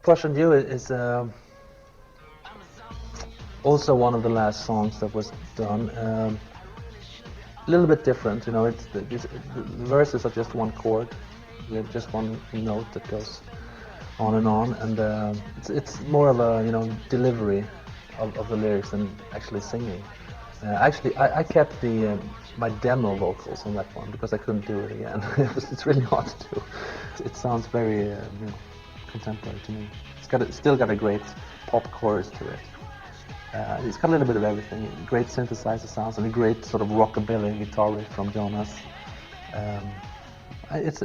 Prussian Jew is also one of the last songs that was done. A little bit different, you know. The verses are just one chord. We have just one note that goes on, and it's more of a, you know, delivery of the lyrics than actually singing. Actually, I kept the my demo vocals on that one because I couldn't do it again. It's really hard to do. It sounds very you know, contemporary to me. It's still got a great pop chorus to it. It's got a little bit of everything. Great synthesizer sounds and a great sort of rockabilly guitar riff from Jonas. It's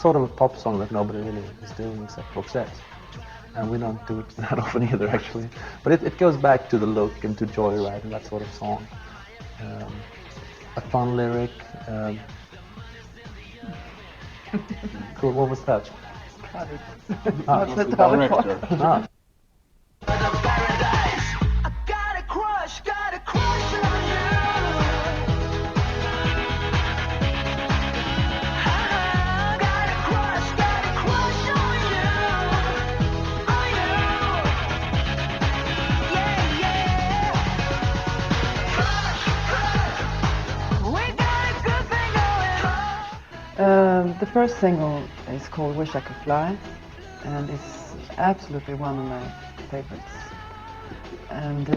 sort of a pop song that nobody really is doing except Roxette, and we don't do it that often either, actually. But it goes back to the look and to Joyride and that sort of song. A fun lyric. Cool. What was that? That's the director. Ah. The first single is called Wish I Could Fly, and it's absolutely one of my favorites. And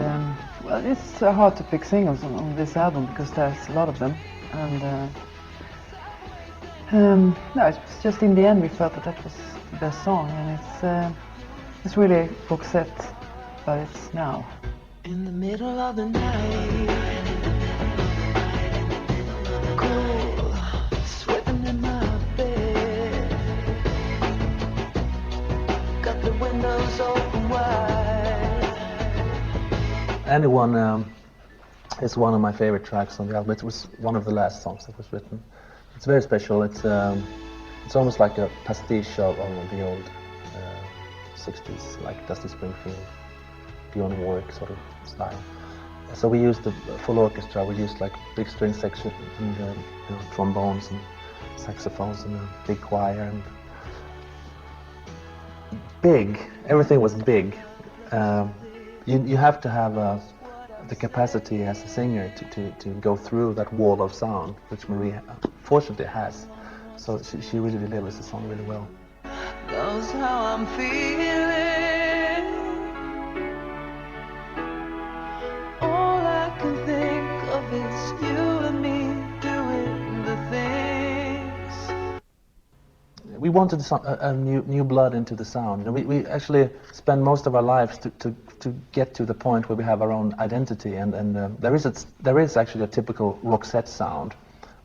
well, it's hard to pick singles on this album because there's a lot of them. And no, it was just in the end we felt that that was the best song, and it's really Roxette, but it's now. In the middle of the night, cool, sweating in my bed, got the windows open wide. Anyone is one of my favorite tracks on the album. It was one of the last songs that was written. It's very special. It's almost like a pastiche of the old 60s, like Dusty Springfield, Dionne Warwick sort of style. So we used the full orchestra. We used like big string section and you know, trombones and saxophones and a big choir and big. Everything was big. You have to have the capacity as a singer to go through that wall of sound, which Marie fortunately has. So she really delivers the song really well. Knows how I'm feeling. All I can think of is you and me doing the things. We wanted a new blood into the sound. You know, we actually spend most of our lives to get to the point where we have our own identity, and there is actually a typical Roxette sound,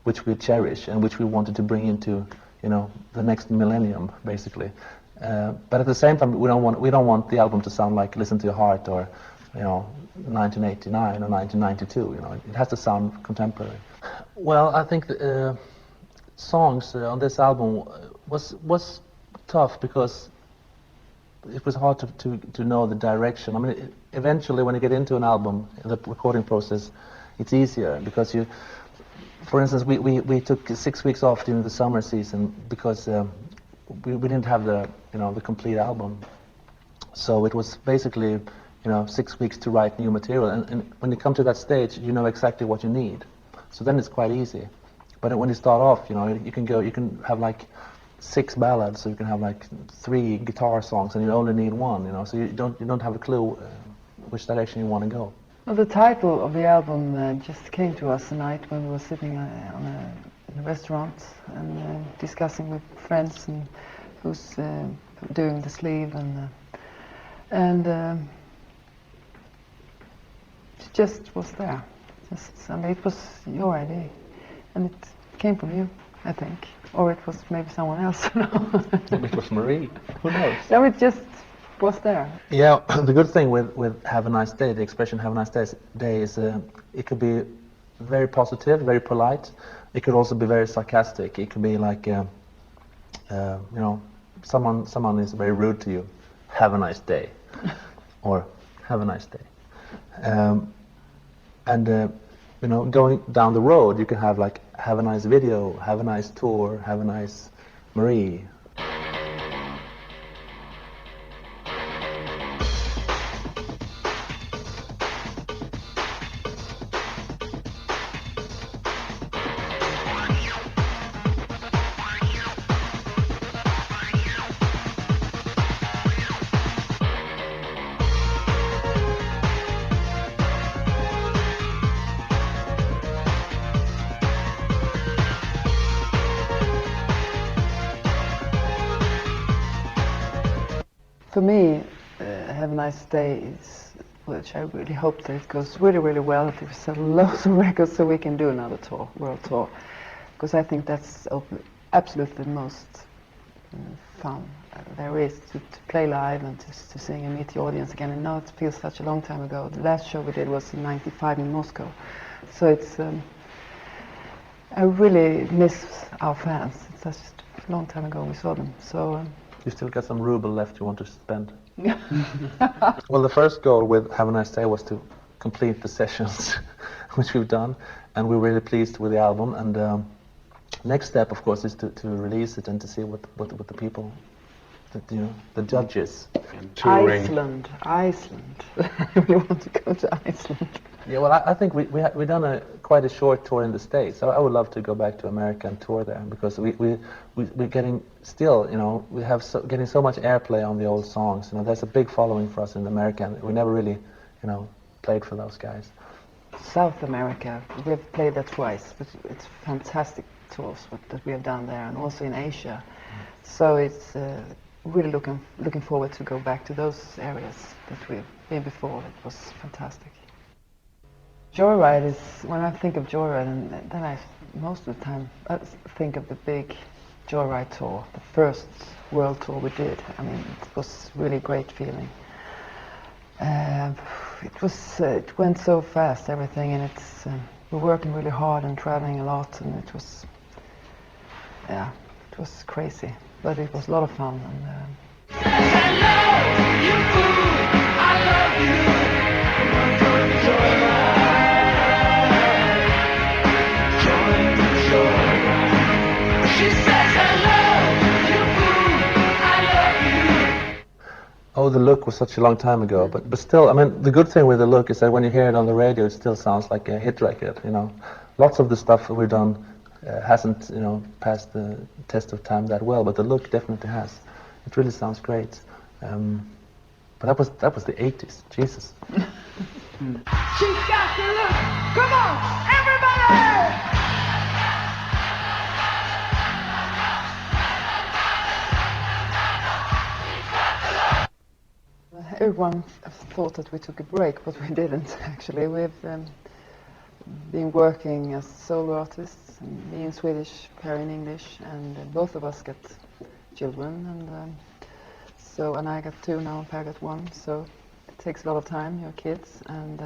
which we cherish and which we wanted to bring into, you know, the next millennium, basically. But at the same time, we don't want the album to sound like Listen to Your Heart or, you know, 1989 or 1992. You know, it has to sound contemporary. Well, I think the songs on this album was tough because it was hard to know the direction. I mean, eventually, when you get into an album, the recording process, it's easier because you. For instance, we took 6 weeks off during the summer season because we didn't have the complete album. So it was basically, you know, 6 weeks to write new material. And when you come to that stage, you know exactly what you need. So then it's quite easy. But when you start off, you know, you can have like 6 ballads, so you can have like 3 guitar songs, and you only need 1. You know, so you don't have a clue which direction you want to go. Well, the title of the album just came to us tonight when we were sitting in a restaurant and discussing with friends and who's doing the sleeve, and it just was there. I mean, it was your idea, and it came from you, I think, or it was maybe someone else. Maybe it was Marie. Who knows? No, it just was there. Yeah, the good thing with Have a Nice Day, the expression Have a Nice Day is it could be very positive, very polite. It could also be very sarcastic. It could be like, you know, someone is very rude to you. Have a nice day, or have a nice day. And you know, going down the road, you can have like, have a nice video, have a nice tour, have a nice Marie. For me, Have a Nice Day is, which I really hope that it goes really, really well, that we sell loads of records so we can do another tour, world tour. Because I think that's absolutely the most fun there is to play live and to sing and meet the audience again. And now it feels such a long time ago. The last show we did was in '95 in Moscow. So it's, I really miss our fans. It's such a long time ago we saw them. So. You still got some ruble left you want to spend? Well, the first goal with Have a Nice Day was to complete the sessions, which we've done, and we're really pleased with the album. And next step, of course, is to release it and to see what the people, the judges. Iceland. I really want to go to Iceland. Yeah, well, I think we've done quite a short tour in the States. So I would love to go back to America and tour there, because we're getting still, we have getting so much airplay on the old songs. There's a big following for us in America, and we never really, played for those guys. South America, we've played there twice, but it's fantastic tours that we have done there, and also in Asia. So it's really looking forward to go back to those areas that we've been before. It was fantastic. Joyride is, when I think of Joyride, and then most of the time I think of the big Joyride tour, the first world tour we did. I mean, it was really a great feeling. It went so fast, everything, and we're working really hard and traveling a lot, and it was crazy, but it was a lot of fun. And, Hello, you fool, I love you. Join the joyride. Join the joyride. She says hello, you fool, I love you. Oh, The Look was such a long time ago, but still, I mean, the good thing with The Look is that when you hear it on the radio, it still sounds like a hit record. Lots of the stuff that we've done hasn't, passed the test of time that well, but The Look definitely has. It really sounds great. But that was the 80s. Jesus. She's got the look. Come on, everybody! everyone thought that we took a break, but we didn't actually. We've been working as solo artists, and me in Swedish, Per in English, and both of us got children, and I got 2 now, and Per got 1, so it takes a lot of time, your kids, and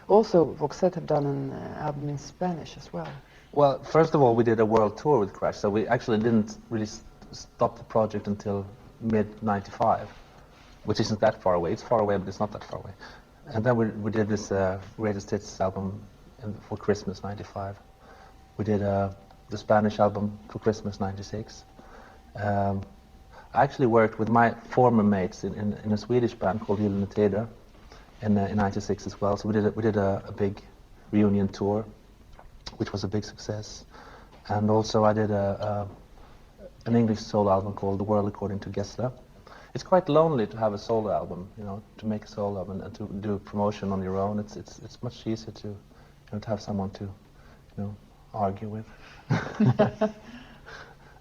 also Roxette have done an album in Spanish as well. Well, first of all, we did a world tour with Crash, so we actually didn't really stop the project until mid-95, which isn't that far away. It's far away, but it's not that far away. And then we did this Greatest Hits album for Christmas, 95. We did the Spanish album for Christmas, 96. I actually worked with my former mates in a Swedish band called Gyllene Tider in 96 as well. So we did a big reunion tour, which was a big success. And also I did an English solo album called The World According to Gessler. It's quite lonely to have a solo album, to make a solo album and to do promotion on your own. It's much easier to to have someone to argue with.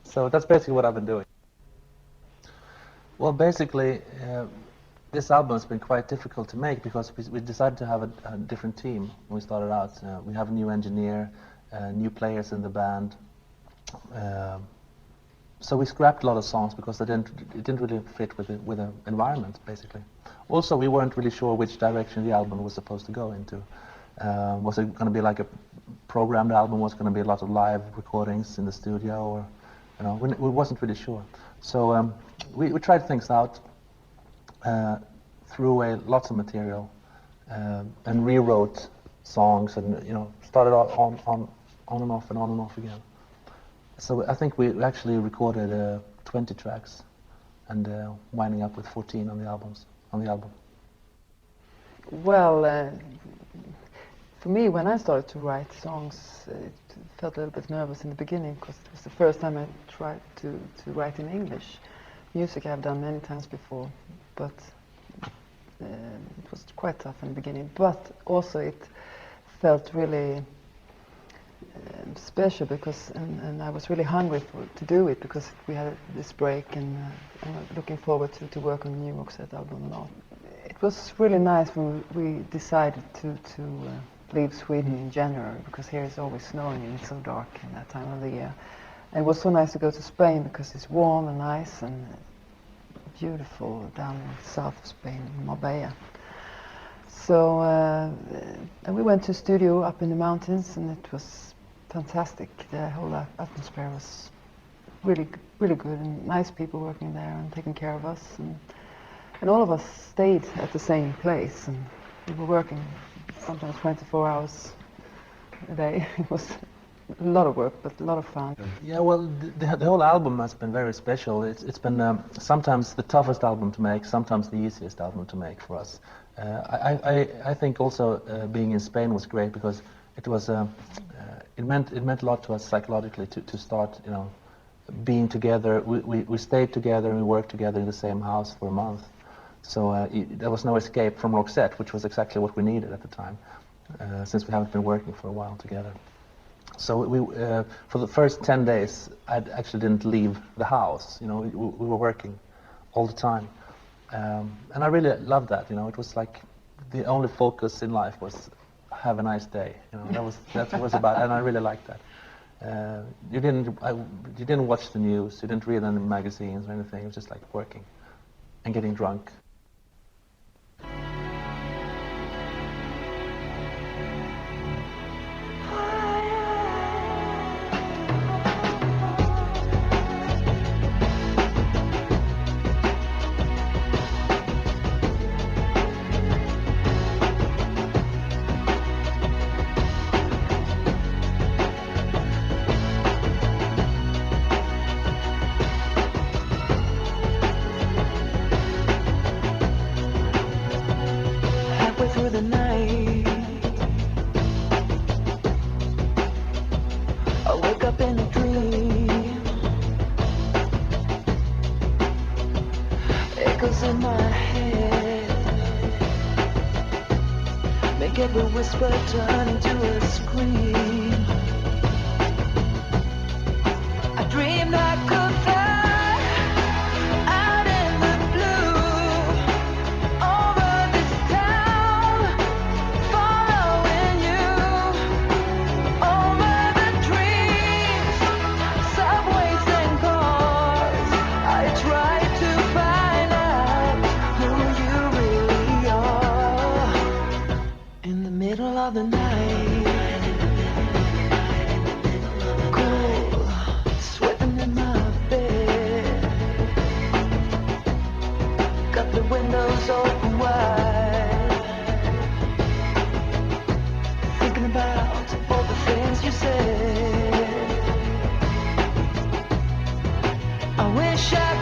So that's basically what I've been doing. Well, basically, this album has been quite difficult to make because we decided to have a different team when we started out. We have a new engineer, new players in the band. So we scrapped a lot of songs because it didn't really fit with the environment, basically. Also, we weren't really sure which direction the album was supposed to go into. Was it going to be like a programmed album? Was it going to be a lot of live recordings in the studio? Or, we wasn't really sure. So we tried things out, threw away lots of material, and rewrote songs, and started on and off and on and off again. So I think we actually recorded 20 tracks, and winding up with 14 on the album. Well, for me, when I started to write songs, it felt a little bit nervous in the beginning because it was the first time I tried to write in English. Music I've done many times before, but it was quite tough in the beginning. But also it felt really special because, and I was really hungry to do it because we had this break and looking forward to work on the new Roxette album and all. It was really nice when we decided to leave Sweden in January because here it's always snowing and it's so dark in that time of the year. And it was so nice to go to Spain because it's warm and nice and beautiful down in the south of Spain, in Marbella. So, and we went to a studio up in the mountains and it was fantastic. The whole atmosphere was really, really good and nice people working there and taking care of us. And all of us stayed at the same place and we were working sometimes 24 hours a day. It was a lot of work, but a lot of fun. Yeah, well, the whole album has been very special. It's been sometimes the toughest album to make, sometimes the easiest album to make for us. I think also being in Spain was great because it was it meant a lot to us psychologically to start, you know, being together. We stayed together and we worked together in the same house for a month. So there was no escape from Roxette, which was exactly what we needed at the time, since we haven't been working for a while together. So for the first 10 days, I actually didn't leave the house. You know, we were working all the time, and I really loved that. You know, it was like the only focus in life was have a nice day. You know, that was about, and I really liked that. You didn't watch the news, you didn't read any magazines or anything. It was just like working and getting drunk. Through the night, I wake up in a dream. Echoes in my head make every whisper turn into a scream. I dreamed I could fly of the night, cool, sweating in my bed, got the windows open wide, thinking about all the things you said. I wish I